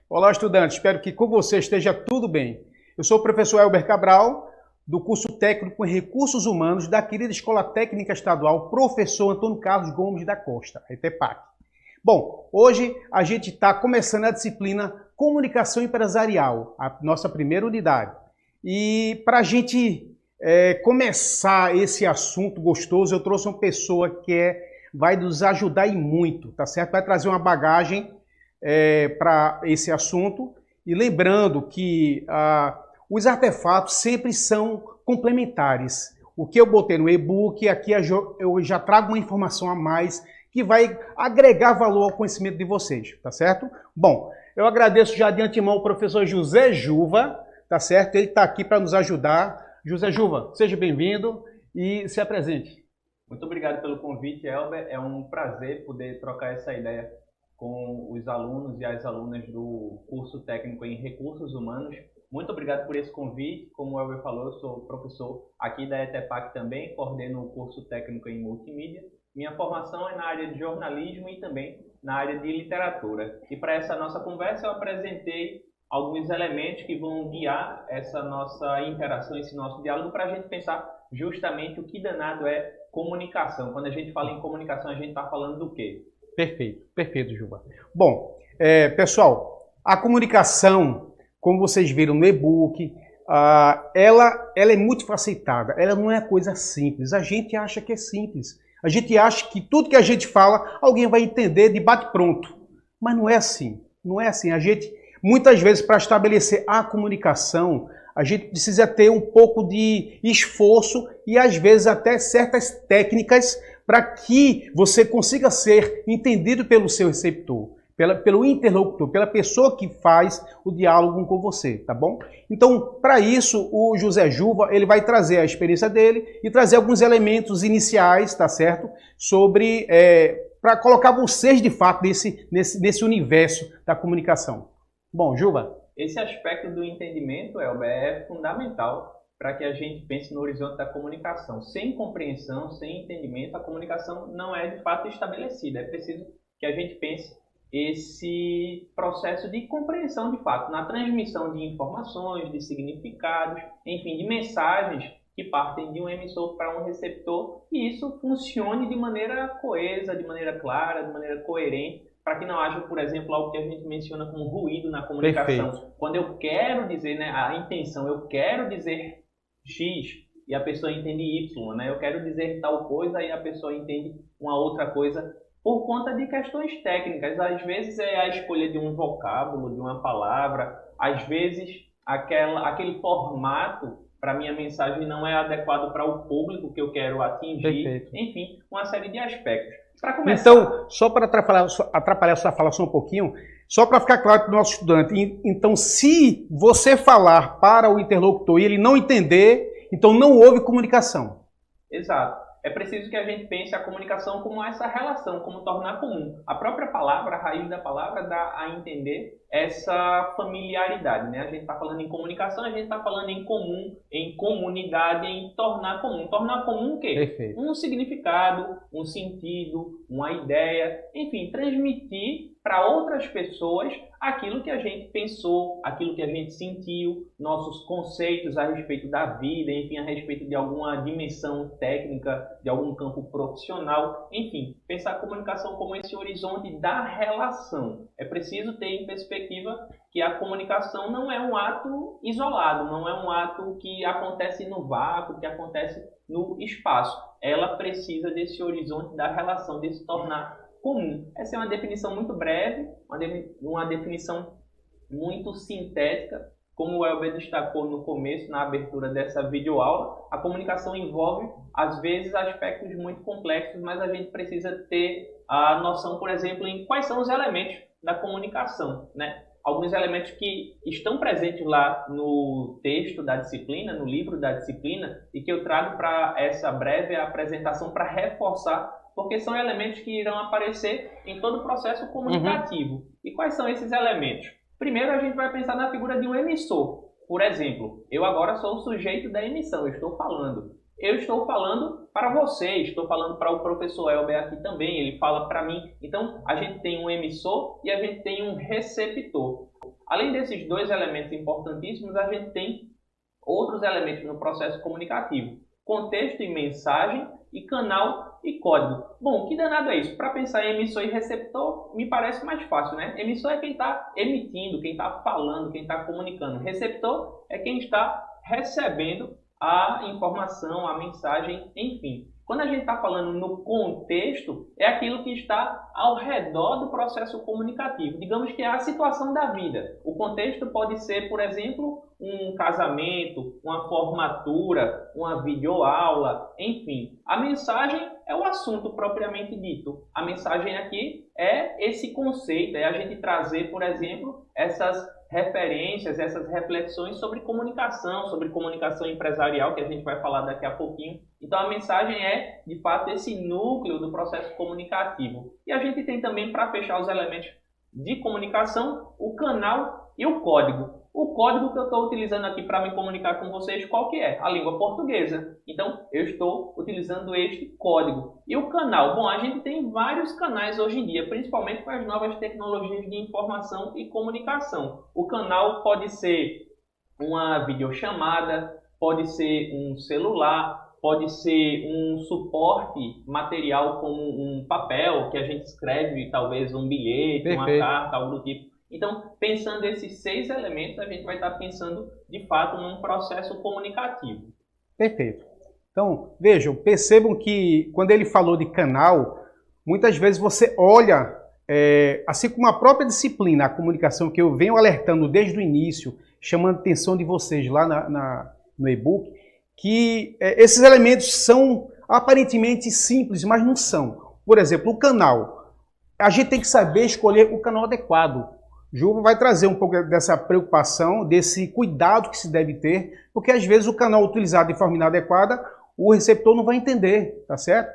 Olá, estudantes. Espero que com você esteja tudo bem. Eu sou o professor Elber Cabral, do curso técnico em Recursos Humanos da querida Escola Técnica Estadual Professor Antônio Carlos Gomes da Costa, a ETEPAC. Bom, hoje a gente está começando a disciplina Comunicação Empresarial, a nossa primeira unidade. E para a gente começar esse assunto gostoso, eu trouxe uma pessoa que vai nos ajudar e muito, tá certo? Vai trazer uma bagagem para esse assunto. E lembrando que os artefatos sempre são complementares. O que eu botei no e-book, aqui eu já trago uma informação a mais que vai agregar valor ao conhecimento de vocês, tá certo? Bom, eu agradeço já de antemão ao professor José Juva, tá certo? Ele está aqui para nos ajudar. José Juva, seja bem-vindo e se apresente. Muito obrigado pelo convite, Elber. É um prazer poder trocar essa ideia com os alunos e as alunas do curso técnico em Recursos Humanos. Muito obrigado por esse convite. Como o Elber falou, eu sou professor aqui da ETEPAC também, coordeno o curso técnico em Multimídia. Minha formação é na área de jornalismo e também na área de literatura. E para essa nossa conversa eu apresentei alguns elementos que vão guiar essa nossa interação, esse nosso diálogo, para a gente pensar justamente o que danado é comunicação. Quando a gente fala em comunicação, a gente está falando do quê? Perfeito, perfeito, Juba. Bom, pessoal, a comunicação, como vocês viram no e-book, ela é multifacetada, ela não é coisa simples. A gente acha que é simples. A gente acha que tudo que a gente fala, alguém vai entender de bate-pronto. Mas não é assim. Não é assim. A gente, muitas vezes, para estabelecer a comunicação, a gente precisa ter um pouco de esforço e, às vezes, até certas técnicas para que você consiga ser entendido pelo seu receptor, pelo interlocutor, pela pessoa que faz o diálogo com você, tá bom? Então, para isso, o José Juva, ele vai trazer a experiência dele e trazer alguns elementos iniciais, tá certo? Sobre, para colocar vocês, de fato, nesse universo da comunicação. Bom, Juva? Esse aspecto do entendimento, Elber, é fundamental para que a gente pense no horizonte da comunicação. Sem compreensão, sem entendimento, a comunicação não é de fato estabelecida. É preciso que a gente pense esse processo de compreensão de fato, na transmissão de informações, de significados, enfim, de mensagens que partem de um emissor para um receptor, e isso funcione de maneira coesa, de maneira clara, de maneira coerente, para que não haja, por exemplo, algo que a gente menciona como ruído na comunicação. Perfeito. Quando eu quero dizer, né, a intenção, eu quero dizer X e a pessoa entende Y, né? Eu quero dizer tal coisa e a pessoa entende uma outra coisa por conta de questões técnicas. Às vezes é a escolha de um vocábulo, de uma palavra, às vezes aquele formato para minha mensagem não é adequado para o público que eu quero atingir. Perfeito. Enfim, uma série de aspectos. Para começar... Então, só para atrapalhar sua fala só um pouquinho, só para ficar claro para o nosso estudante, então se você falar para o interlocutor e ele não entender, então não houve comunicação. Exato. É preciso que a gente pense a comunicação como essa relação, como tornar comum. A própria palavra, a raiz da palavra, dá a entender essa familiaridade, né? A gente está falando em comunicação, a gente está falando em comum, em comunidade, em tornar comum. Tornar comum o quê? Perfeito. Um significado, um sentido, uma ideia, enfim, transmitir para outras pessoas aquilo que a gente pensou, aquilo que a gente sentiu, nossos conceitos a respeito da vida, enfim, a respeito de alguma dimensão técnica, de algum campo profissional, enfim, pensar a comunicação como esse horizonte da relação. É preciso ter em perspectiva que a comunicação não é um ato isolado, não é um ato que acontece no vácuo, que acontece no espaço. Ela precisa desse horizonte da relação, de se tornar comum. Essa é uma definição muito breve, uma definição muito sintética. Como o Elber destacou no começo, na abertura dessa videoaula, a comunicação envolve, às vezes, aspectos muito complexos, mas a gente precisa ter a noção, por exemplo, em quais são os elementos da comunicação, né? alguns elementos que estão presentes lá no texto da disciplina, no livro da disciplina, e que eu trago para essa breve apresentação para reforçar, porque são elementos que irão aparecer em todo o processo comunicativo. E quais são esses elementos? Primeiro, a gente vai pensar na figura de um emissor. Por exemplo, eu agora sou o sujeito da emissão, eu estou falando. Eu estou falando para você, estou falando para o professor Elber aqui também, ele fala para mim. Então, a gente tem um emissor e a gente tem um receptor. Além desses dois elementos importantíssimos, a gente tem outros elementos no processo comunicativo. Contexto e mensagem, e canal e código. Bom, que danado é isso? Para pensar em emissor e receptor, me parece mais fácil, né? Emissor é quem está emitindo, quem está falando, quem está comunicando. Receptor é quem está recebendo a informação, a mensagem, enfim. Quando a gente está falando no contexto, é aquilo que está ao redor do processo comunicativo. Digamos que é a situação da vida. O contexto pode ser, por exemplo, um casamento, uma formatura, uma videoaula, enfim. A mensagem é o assunto propriamente dito. A mensagem aqui é esse conceito, é a gente trazer, por exemplo, essas referências, essas reflexões sobre comunicação empresarial, que a gente vai falar daqui a pouquinho. Então, a mensagem é, de fato, esse núcleo do processo comunicativo. E a gente tem também, para fechar os elementos de comunicação, o canal e o código. O código que eu estou utilizando aqui para me comunicar com vocês, qual que é? A língua portuguesa. Então, eu estou utilizando este código. E o canal? Bom, a gente tem vários canais hoje em dia, principalmente com as novas tecnologias de informação e comunicação. O canal pode ser uma videochamada, pode ser um celular, pode ser um suporte material como um papel que a gente escreve, talvez um bilhete, uma carta, algo do tipo. Então, pensando esses 6 elementos, a gente vai estar pensando, de fato, num processo comunicativo. Perfeito. Então, vejam, percebam que quando ele falou de canal, muitas vezes você olha, assim como a própria disciplina, a comunicação, que eu venho alertando desde o início, chamando a atenção de vocês lá no e-book, que esses elementos são aparentemente simples, mas não são. Por exemplo, o canal. A gente tem que saber escolher o canal adequado. Juba vai trazer um pouco dessa preocupação, desse cuidado que se deve ter, porque às vezes o canal utilizado de forma inadequada, o receptor não vai entender, tá certo?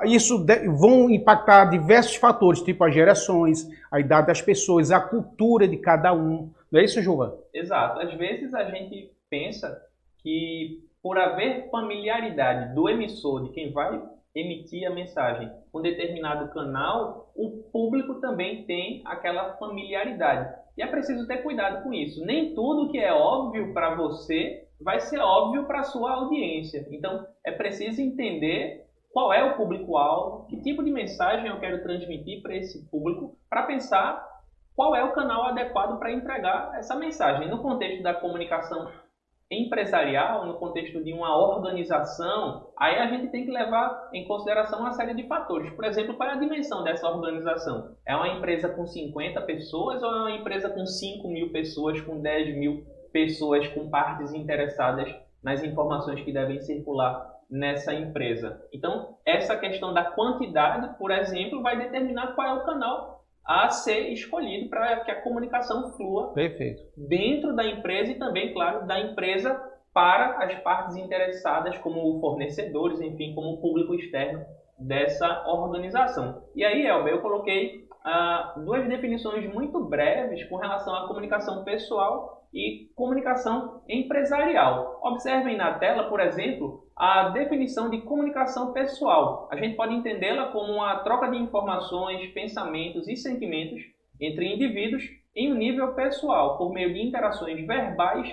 Isso vão impactar diversos fatores, tipo as gerações, a idade das pessoas, a cultura de cada um. Não é isso, Juba? Exato. Às vezes a gente pensa que por haver familiaridade do emissor, de quem vai emitir a mensagem com determinado canal, o público também tem aquela familiaridade. E é preciso ter cuidado com isso. Nem tudo que é óbvio para você vai ser óbvio para a sua audiência. Então, é preciso entender qual é o público-alvo, que tipo de mensagem eu quero transmitir para esse público, para pensar qual é o canal adequado para entregar essa mensagem. No contexto da comunicação empresarial, no contexto de uma organização, aí a gente tem que levar em consideração uma série de fatores. Por exemplo, qual é a dimensão dessa organização? É uma empresa com 50 pessoas ou é uma empresa com 5.000 pessoas, com 10.000 pessoas, com partes interessadas nas informações que devem circular nessa empresa? Então, essa questão da quantidade, por exemplo, vai determinar qual é o canal a ser escolhido para que a comunicação flua dentro da empresa e também, claro, da empresa para as partes interessadas, como fornecedores, enfim, como público externo dessa organização. E aí, Elber, eu coloquei 2 definições muito breves com relação à comunicação pessoal e comunicação empresarial. Observem na tela, por exemplo, a definição de comunicação pessoal. A gente pode entendê-la como uma troca de informações, pensamentos e sentimentos entre indivíduos em um nível pessoal, por meio de interações verbais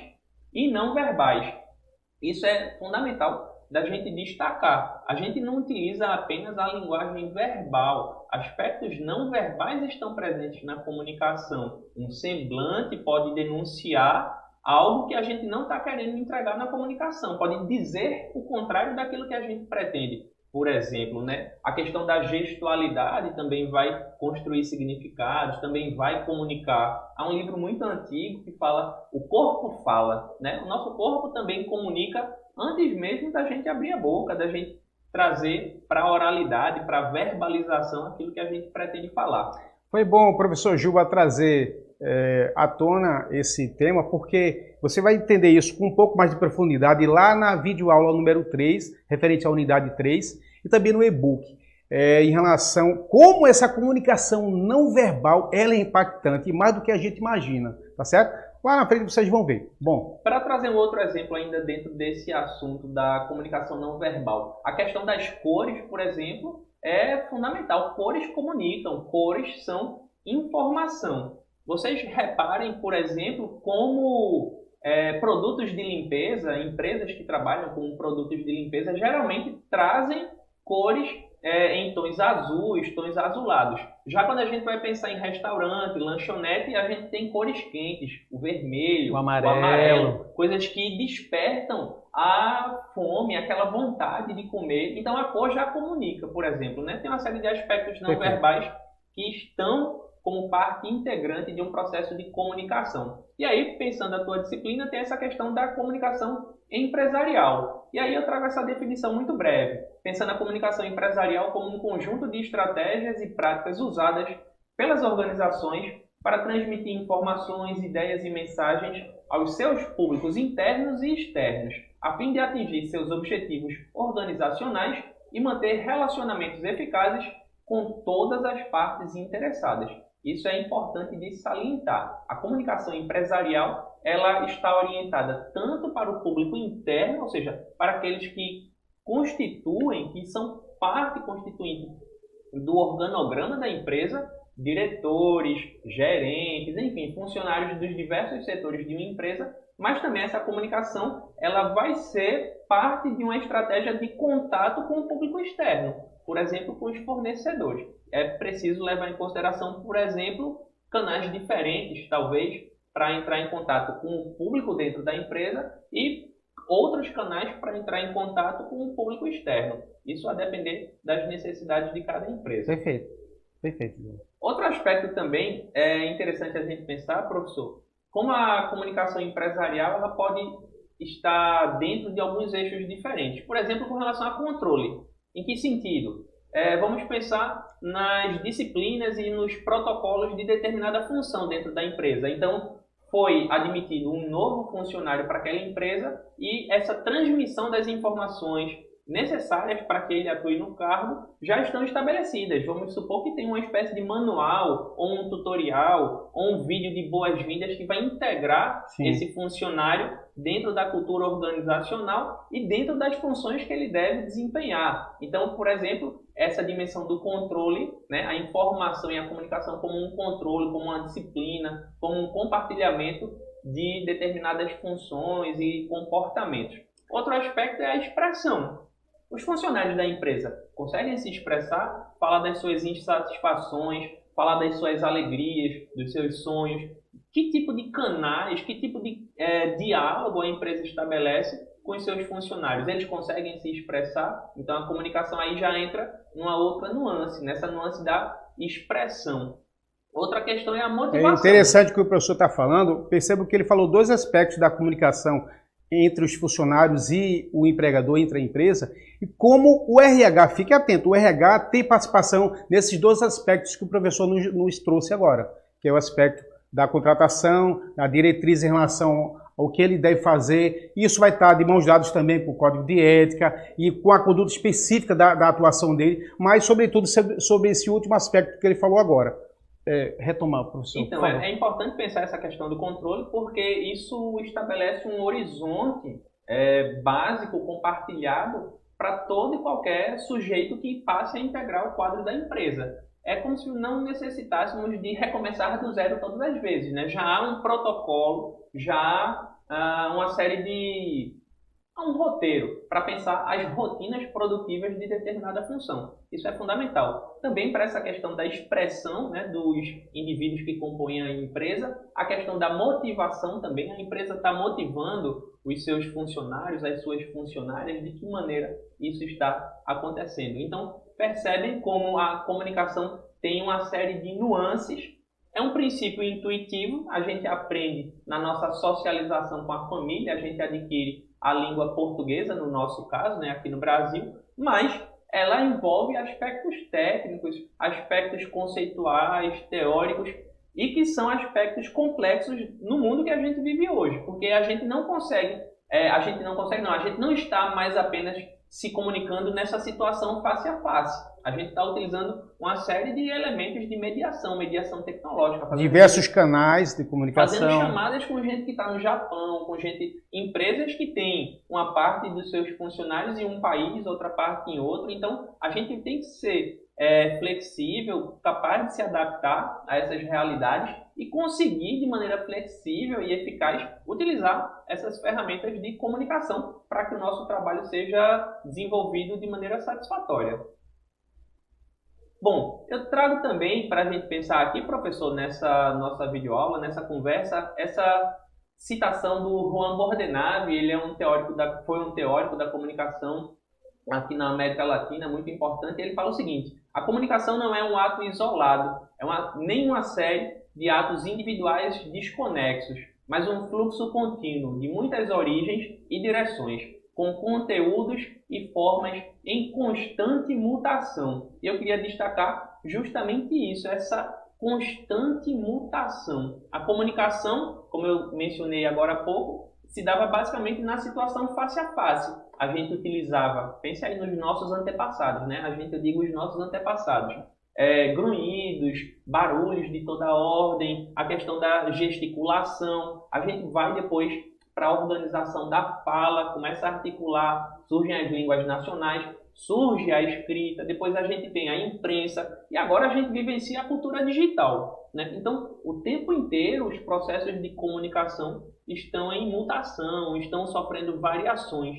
e não verbais. Isso é fundamental da gente destacar. A gente não utiliza apenas a linguagem verbal. Aspectos não verbais estão presentes na comunicação. Um semblante pode denunciar algo que a gente não está querendo entregar na comunicação. Pode dizer o contrário daquilo que a gente pretende. Por exemplo, né? A questão da gestualidade também vai construir significados, também vai comunicar. Há um livro muito antigo que fala "O corpo fala", né? O nosso corpo também comunica antes mesmo da gente abrir a boca, da gente trazer para a oralidade, para a verbalização aquilo que a gente pretende falar. Foi bom o professor Juba trazer à tona esse tema, porque você vai entender isso com um pouco mais de profundidade lá na videoaula número 3, referente à unidade 3, e também no e-book, em relação a como essa comunicação não verbal ela é impactante, mais do que a gente imagina, tá certo? Lá na frente vocês vão ver. Bom, para trazer um outro exemplo ainda dentro desse assunto da comunicação não verbal, a questão das cores, por exemplo, é fundamental. Cores comunicam, cores são informação. Vocês reparem, por exemplo, como produtos de limpeza, empresas que trabalham com produtos de limpeza, geralmente trazem cores em tons azuis, tons azulados. Já quando a gente vai pensar em restaurante, lanchonete, a gente tem cores quentes, o vermelho, o amarelo, coisas que despertam a fome, aquela vontade de comer. Então a cor já comunica, por exemplo, né? Tem uma série de aspectos não verbais que estão como parte integrante de um processo de comunicação. E aí, pensando na tua disciplina, tem essa questão da comunicação empresarial. E aí eu trago essa definição muito breve, pensando a comunicação empresarial como um conjunto de estratégias e práticas usadas pelas organizações para transmitir informações, ideias e mensagens aos seus públicos internos e externos, a fim de atingir seus objetivos organizacionais e manter relacionamentos eficazes com todas as partes interessadas. Isso é importante de salientar. A comunicação empresarial ela está orientada tanto para o público interno, ou seja, para aqueles que constituem, que são parte constituinte do organograma da empresa, diretores, gerentes, enfim, funcionários dos diversos setores de uma empresa, mas também essa comunicação ela vai ser parte de uma estratégia de contato com o público externo, por exemplo, com os fornecedores. É preciso levar em consideração, por exemplo, canais diferentes, talvez, para entrar em contato com o público dentro da empresa e outros canais para entrar em contato com o público externo. Isso a depender das necessidades de cada empresa. Perfeito. Perfeito. Outro aspecto também é interessante a gente pensar, professor, como a comunicação empresarial ela pode estar dentro de alguns eixos diferentes. Por exemplo, com relação a controle. Em que sentido? Vamos pensar nas disciplinas e nos protocolos de determinada função dentro da empresa. Então, foi admitido um novo funcionário para aquela empresa e essa transmissão das informações necessárias para que ele atue no cargo já estão estabelecidas. Vamos supor que tem uma espécie de manual, ou um tutorial, ou um vídeo de boas-vindas que vai integrar esse funcionário dentro da cultura organizacional e dentro das funções que ele deve desempenhar. Então, por exemplo, essa dimensão do controle, né, a informação e a comunicação como um controle, como uma disciplina, como um compartilhamento de determinadas funções e comportamentos. Outro aspecto é a expressão. Os funcionários da empresa conseguem se expressar, falar das suas insatisfações, falar das suas alegrias, dos seus sonhos. Que tipo de canais, que tipo de diálogo a empresa estabelece com os seus funcionários? Eles conseguem se expressar? Então a comunicação aí já entra numa outra nuance, nessa nuance da expressão. Outra questão é a motivação. É interessante o que o professor está falando. Percebo que ele falou dois aspectos da comunicação entre os funcionários e o empregador, entre a empresa, e como o RH, fique atento, o RH tem participação nesses dois aspectos que o professor nos trouxe agora, que é o aspecto da contratação, da diretriz em relação ao que ele deve fazer. Isso vai estar de mãos dadas também com o código de ética e com a conduta específica da atuação dele, mas, sobretudo, sobre esse último aspecto que ele falou agora. Retomar, professor. Então, é importante pensar essa questão do controle, porque isso estabelece um horizonte básico, compartilhado, para todo e qualquer sujeito que passe a integrar o quadro da empresa. É como se não necessitássemos de recomeçar do zero todas as vezes, né? Já há um protocolo, já há uma série de... um roteiro para pensar as rotinas produtivas de determinada função. Isso é fundamental. Também para essa questão da expressão, né, dos indivíduos que compõem a empresa, a questão da motivação também. A empresa está motivando os seus funcionários, as suas funcionárias, de que maneira isso está acontecendo. Então, percebem como a comunicação tem uma série de nuances. É um princípio intuitivo, a gente aprende na nossa socialização com a família, a gente adquire a língua portuguesa, no nosso caso, né, aqui no Brasil, mas ela envolve aspectos técnicos, aspectos conceituais, teóricos, e que são aspectos complexos no mundo que a gente vive hoje, porque a gente não consegue, a gente não está mais apenas se comunicando nessa situação face a face. A gente está utilizando uma série de elementos de mediação tecnológica. Diversos canais de comunicação. Fazendo chamadas com gente que está no Japão, empresas que têm uma parte dos seus funcionários em um país, outra parte em outro. Então, a gente tem que ser flexível, capaz de se adaptar a essas realidades e conseguir, de maneira flexível e eficaz, utilizar essas ferramentas de comunicação para que o nosso trabalho seja desenvolvido de maneira satisfatória. Bom, eu trago também para a gente pensar aqui, professor, nessa nossa videoaula, nessa conversa, essa citação do Juan Bordenave. Ele foi um teórico da comunicação aqui na América Latina, muito importante. Ele fala o seguinte: a comunicação não é um ato isolado, nem uma série de atos individuais desconexos, mas um fluxo contínuo de muitas origens e direções, com conteúdos e formas em constante mutação. E eu queria destacar justamente isso, essa constante mutação. A comunicação, como eu mencionei agora há pouco, se dava basicamente na situação face a face. A gente utilizava, pense aí nos nossos antepassados, né? Eu digo os nossos antepassados. Grunhidos, barulhos de toda ordem, a questão da gesticulação. A gente vai depois para a organização da fala, começa a articular, surgem as línguas nacionais, surge a escrita, depois a gente tem a imprensa e agora a gente vivencia a cultura digital, né? Então, o tempo inteiro os processos de comunicação estão em mutação, estão sofrendo variações.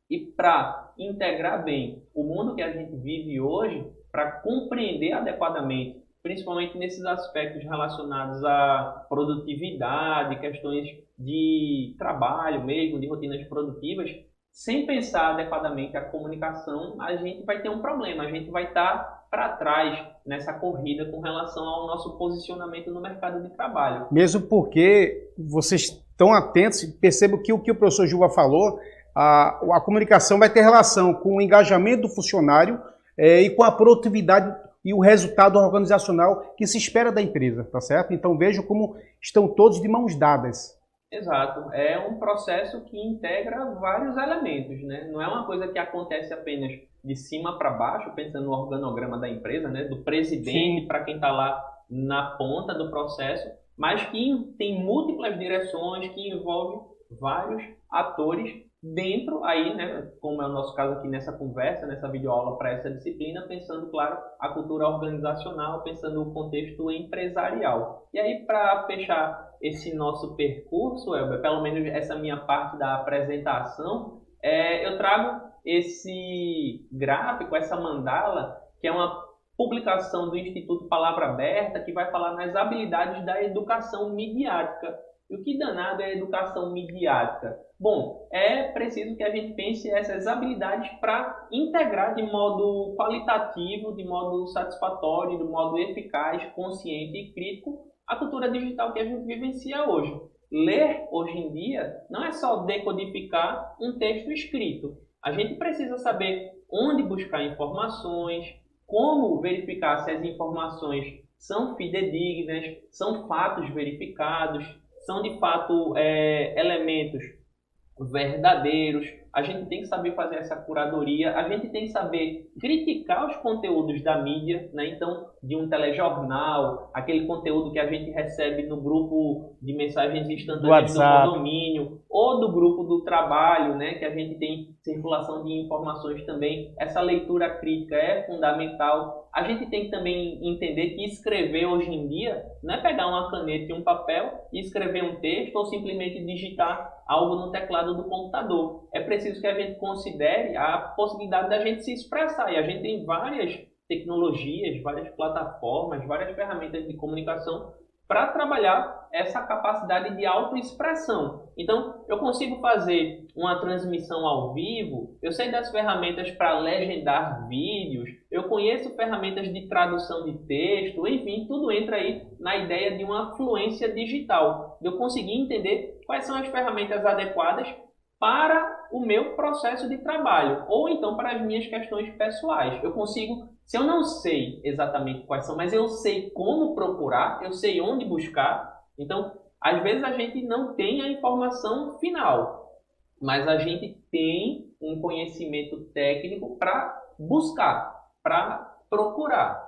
E para integrar bem o mundo que a gente vive hoje, para compreender adequadamente, principalmente nesses aspectos relacionados à produtividade, questões de trabalho mesmo, de rotinas produtivas, sem pensar adequadamente a comunicação, a gente vai ter um problema, a gente vai estar para trás nessa corrida com relação ao nosso posicionamento no mercado de trabalho. Mesmo porque vocês estão atentos, percebam que o professor Gilva falou, a comunicação vai ter relação com o engajamento do funcionário e com a produtividade e o resultado organizacional que se espera da empresa, tá certo? Então vejam como estão todos de mãos dadas. Exato, é um processo que integra vários elementos, né? Não é uma coisa que acontece apenas de cima para baixo, pensando no organograma da empresa, né? Do presidente para quem está lá na ponta do processo, mas que tem múltiplas direções, que envolve vários atores dentro aí, né, como é o nosso caso aqui nessa conversa, nessa videoaula para essa disciplina, pensando, claro, a cultura organizacional, pensando o contexto empresarial. E aí, para fechar esse nosso percurso, Elber, pelo menos essa minha parte da apresentação, eu trago esse gráfico, essa mandala, que é uma publicação do Instituto Palavra Aberta, que vai falar nas habilidades da educação midiática. E o que danado é a educação midiática? Bom, é preciso que a gente pense essas habilidades para integrar de modo qualitativo, de modo satisfatório, de modo eficaz, consciente e crítico a cultura digital que a gente vivencia hoje. Ler, hoje em dia, não é só decodificar um texto escrito. A gente precisa saber onde buscar informações, como verificar se as informações são fidedignas, são fatos verificados, são de fato elementos verdadeiros. A gente tem que saber fazer essa curadoria, a gente tem que saber criticar os conteúdos da mídia, né? Então, de um telejornal, aquele conteúdo que a gente recebe no grupo de mensagens instantâneas do condomínio, ou do grupo do trabalho, né? Que a gente tem circulação de informações também. Essa leitura crítica é fundamental. A gente tem que também entender que escrever hoje em dia não é pegar uma caneta e um papel e escrever um texto ou simplesmente digitar algo no teclado do computador. É preciso que a gente considere a possibilidade da gente se expressar. E a gente tem várias tecnologias, várias plataformas, várias ferramentas de comunicação para trabalhar essa capacidade de autoexpressão. Então, eu consigo fazer uma transmissão ao vivo, eu sei das ferramentas para legendar vídeos, eu conheço ferramentas de tradução de texto, enfim, tudo entra aí na ideia de uma fluência digital, de eu conseguir entender quais são as ferramentas adequadas para o meu processo de trabalho, ou então para as minhas questões pessoais. Eu consigo, se eu não sei exatamente quais são, mas eu sei como procurar, eu sei onde buscar. Então, às vezes a gente não tem a informação final, mas a gente tem um conhecimento técnico para buscar, para procurar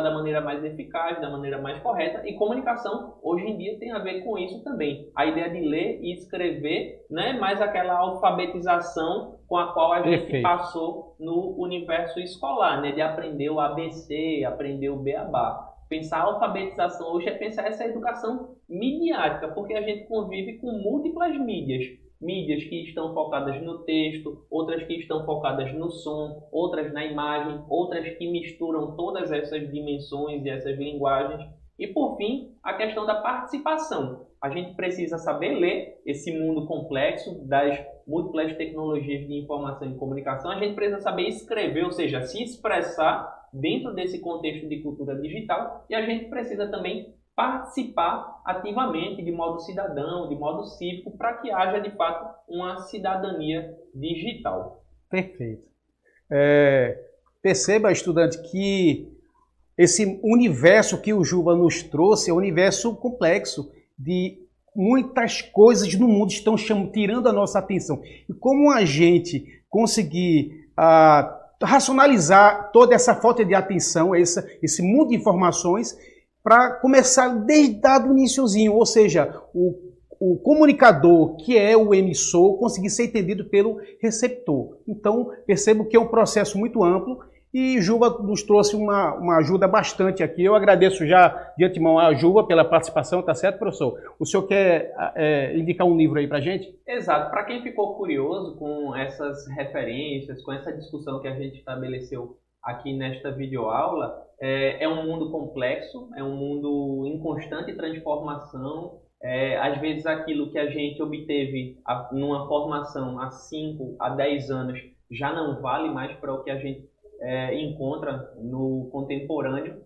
da maneira mais eficaz, da maneira mais correta, e comunicação hoje em dia tem a ver com isso também. A ideia de ler e escrever não é mais aquela alfabetização com a qual a gente passou no universo escolar, né? De aprender o ABC, aprender o beabá. Pensar a alfabetização hoje é pensar essa educação midiática, porque a gente convive com múltiplas mídias. Mídias que estão focadas no texto, outras que estão focadas no som, outras na imagem, outras que misturam todas essas dimensões e essas linguagens. E, por fim, a questão da participação. A gente precisa saber ler esse mundo complexo das múltiplas tecnologias de informação e comunicação. A gente precisa saber escrever, ou seja, se expressar dentro desse contexto de cultura digital. E a gente precisa também participar ativamente, de modo cidadão, de modo cívico, para que haja, de fato, uma cidadania digital. Perfeito. Perceba, estudante, que esse universo que o Juba nos trouxe é um universo complexo, de muitas coisas no mundo estão tirando a nossa atenção. E como a gente conseguir racionalizar toda essa falta de atenção, esse mundo de informações, para começar desde o iniciozinho, ou seja, o comunicador, que é o emissor, conseguir ser entendido pelo receptor. Então, percebo que é um processo muito amplo e Juba nos trouxe uma ajuda bastante aqui. Eu agradeço já de antemão a Juba pela participação, tá certo, professor? O senhor quer indicar um livro aí para a gente? Exato. Para quem ficou curioso com essas referências, com essa discussão que a gente estabeleceu aqui nesta videoaula, é um mundo complexo, é um mundo em constante transformação. Às vezes aquilo que a gente obteve numa formação há 5 a 10 anos já não vale mais para o que a gente encontra no contemporâneo.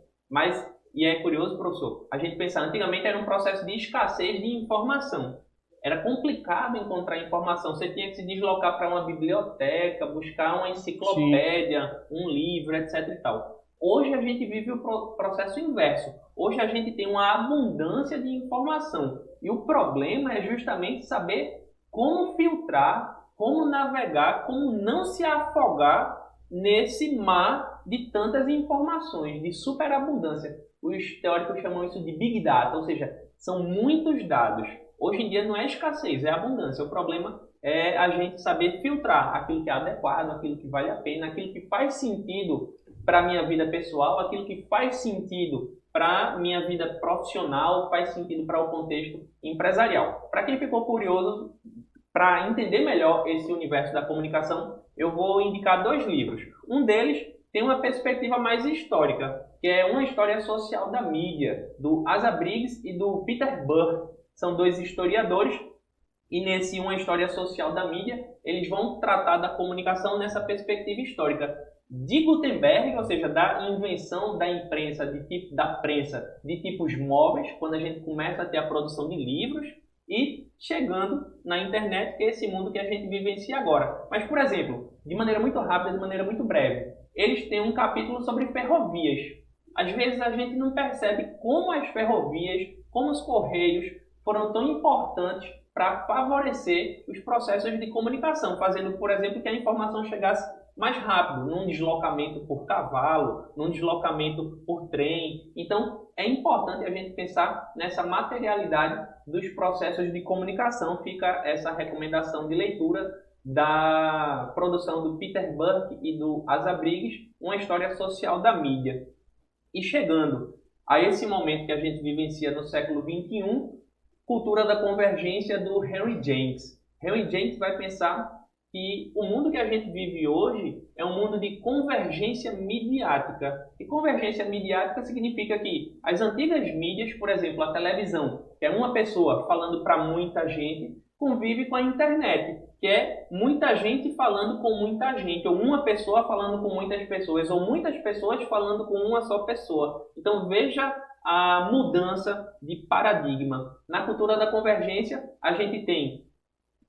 E é curioso, professor, a gente pensar, antigamente era um processo de escassez de informação. Era complicado encontrar informação. Você tinha que se deslocar para uma biblioteca, buscar uma enciclopédia, um livro, etc. e tal. Hoje a gente vive o processo inverso. Hoje a gente tem uma abundância de informação. E o problema é justamente saber como filtrar, como navegar, como não se afogar nesse mar de tantas informações, de superabundância. Os teóricos chamam isso de Big Data, ou seja, são muitos dados. Hoje em dia não é escassez, é abundância. O problema é a gente saber filtrar aquilo que é adequado, aquilo que vale a pena, aquilo que faz sentido para a minha vida pessoal, aquilo que faz sentido para a minha vida profissional, faz sentido para o contexto empresarial. Para quem ficou curioso, para entender melhor esse universo da comunicação, eu vou indicar 2 livros. Um deles tem uma perspectiva mais histórica, que é Uma História Social da Mídia, do Asa Briggs e do Peter Burke. São 2 historiadores e nesse Uma História Social da Mídia, eles vão tratar da comunicação nessa perspectiva histórica. De Gutenberg, ou seja, da invenção da imprensa, da prensa de tipos móveis, quando a gente começa a ter a produção de livros, e chegando na internet, que é esse mundo que a gente vivencia agora. Mas, por exemplo, de maneira muito rápida, de maneira muito breve, eles têm um capítulo sobre ferrovias. Às vezes a gente não percebe como as ferrovias, como os correios foram tão importantes para favorecer os processos de comunicação, fazendo, por exemplo, que a informação chegasse mais rápido, num deslocamento por cavalo, num deslocamento por trem. Então, é importante a gente pensar nessa materialidade dos processos de comunicação. Fica essa recomendação de leitura da produção do Peter Burke e do Asa Briggs, Uma História Social da Mídia. E chegando a esse momento que a gente vivencia no século XXI, Cultura da Convergência, do Henry James. Henry James vai pensar que o mundo que a gente vive hoje é um mundo de convergência midiática. E convergência midiática significa que as antigas mídias, por exemplo, a televisão, que é uma pessoa falando para muita gente, convive com a internet, que é muita gente falando com muita gente, ou uma pessoa falando com muitas pessoas, ou muitas pessoas falando com uma só pessoa. Então veja a mudança de paradigma. Na cultura da convergência, a gente tem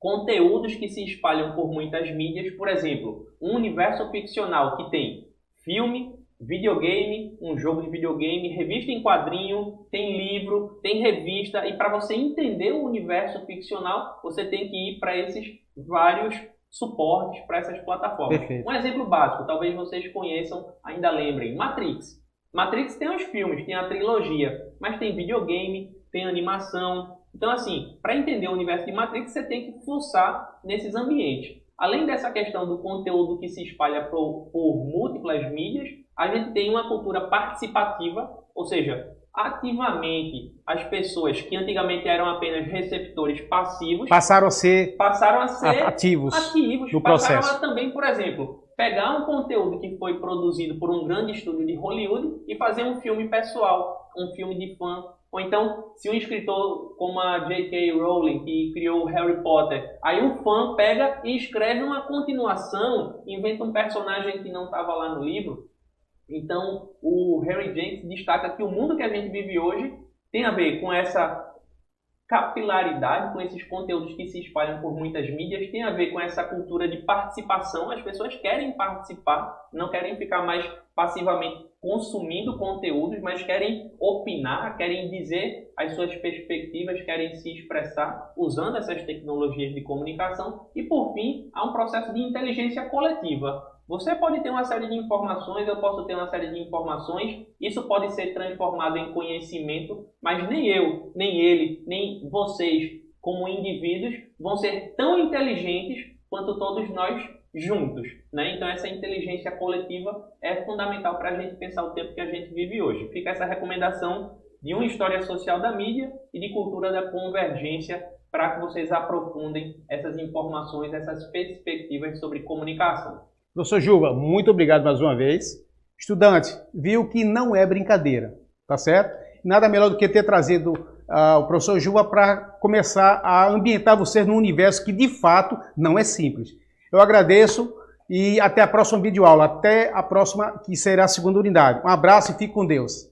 conteúdos que se espalham por muitas mídias, por exemplo, um universo ficcional que tem filme, videogame, um jogo de videogame, revista em quadrinho, tem livro, tem revista, e para você entender o universo ficcional, você tem que ir para esses vários suportes, para essas plataformas. Perfeito. Um exemplo básico, talvez vocês conheçam, ainda lembrem, Matrix. Matrix tem os filmes, tem a trilogia, mas tem videogame, tem animação. Então, assim, para entender o universo de Matrix, você tem que fuçar nesses ambientes. Além dessa questão do conteúdo que se espalha por múltiplas mídias, a gente tem uma cultura participativa, ou seja, ativamente as pessoas que antigamente eram apenas receptores passivos Passaram a ser ativos no passaram processo. a também, por exemplo, pegar um conteúdo que foi produzido por um grande estúdio de Hollywood e fazer um filme pessoal, um filme de fã. Ou então, se um escritor como a J.K. Rowling, que criou Harry Potter, aí o fã pega e escreve uma continuação, inventa um personagem que não estava lá no livro. Então, o Harry Jenks destaca que o mundo que a gente vive hoje tem a ver com essa capilaridade, com esses conteúdos que se espalham por muitas mídias, tem a ver com essa cultura de participação. As pessoas querem participar, não querem ficar mais passivamente consumindo conteúdos, mas querem opinar, querem dizer as suas perspectivas, querem se expressar usando essas tecnologias de comunicação. E, por fim, há um processo de inteligência coletiva. Você pode ter uma série de informações, eu posso ter uma série de informações, isso pode ser transformado em conhecimento, mas nem eu, nem ele, nem vocês, como indivíduos, vão ser tão inteligentes quanto todos nós juntos, né? Então essa inteligência coletiva é fundamental para a gente pensar o tempo que a gente vive hoje. Fica essa recomendação de uma história social da mídia e de cultura da convergência para que vocês aprofundem essas informações, essas perspectivas sobre comunicação. Professor Juba, muito obrigado mais uma vez. Estudante, viu que não é brincadeira, tá certo? Nada melhor do que ter trazido o professor Juba para começar a ambientar vocês num universo que de fato não é simples. Eu agradeço e até a próxima videoaula, até a próxima que será a segunda unidade. Um abraço e fique com Deus.